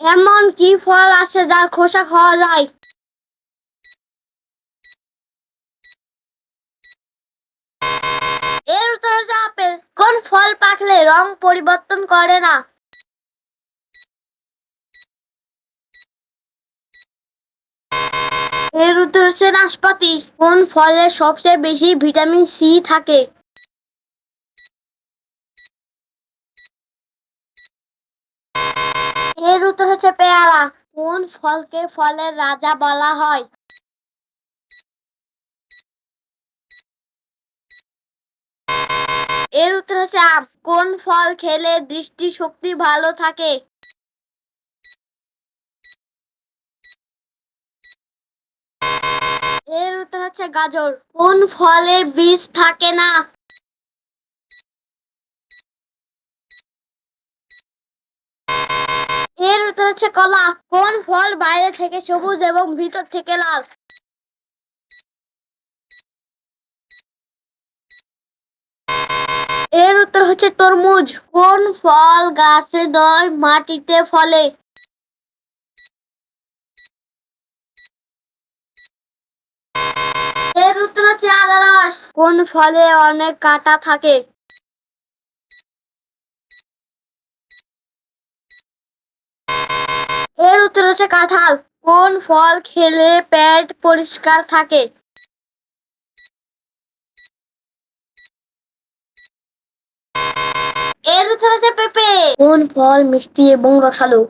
এমন কি ফল আছে যার খোসা খাওয়া যায়? এর উত্তর হচ্ছে আপেল। কোন ফল পাকলে রং পরিবর্তন করে না? এর উত্তর হচ্ছে নাশপাতি। কোন ফলে সবচেয়ে বেশি ভিটামিন সি থাকে? এর উত্তর হচ্ছে পেয়ারা। কোন ফলকে ফলের রাজা বলা হয়? এর উত্তর হচ্ছে আম। কোন ফল খেলে দৃষ্টিশক্তি ভালো থাকে? এর উত্তর হচ্ছে গাজর। কোন ফলে বীজ থাকে না? এর উত্তর হচ্ছে কলা। কোন ফল বাইরে থেকে সবুজ এবং ভিতর থেকে লাল? এর উত্তর হচ্ছে তরমুজ। কোন ফল গাছে নয় মাটিতে ফলে? এর উত্তর হচ্ছে আনারস। কোন ফলে অনেক কাঁটা থাকে? এর উত্তর হচ্ছে কাঁঠাল। কোন ফল খেলে পেট পরিষ্কার থাকে? এর উত্তর হচ্ছে পেঁপে। কোন ফল মিষ্টি এবং রসালো?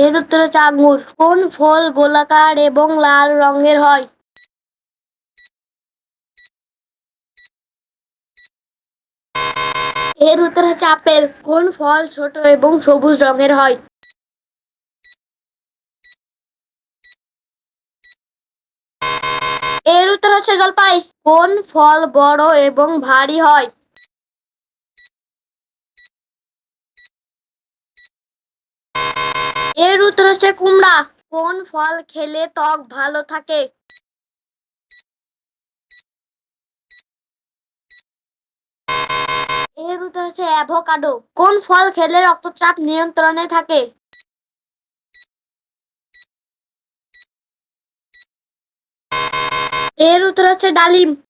এর উত্তর হচ্ছে আঙ্গুর। কোন ফল গোলাকার এবং লাল রঙের হয়? এর উত্তর হচ্ছে আপেল। কোন ফল ছোট এবং সবুজ রঙের হয়? এর উত্তর হচ্ছে জলপাই। কোন ফল বড় এবং ভারী হয়? এর উত্তর হচ্ছে কুমড়া। কোন ফল খেলে ত্বক ভালো থাকে? এর উত্তর হচ্ছে অ্যাভোকাডো। কোন ফল খেলে রক্তচাপ নিয়ন্ত্রণে থাকে? এর উত্তর হচ্ছে ডালিম।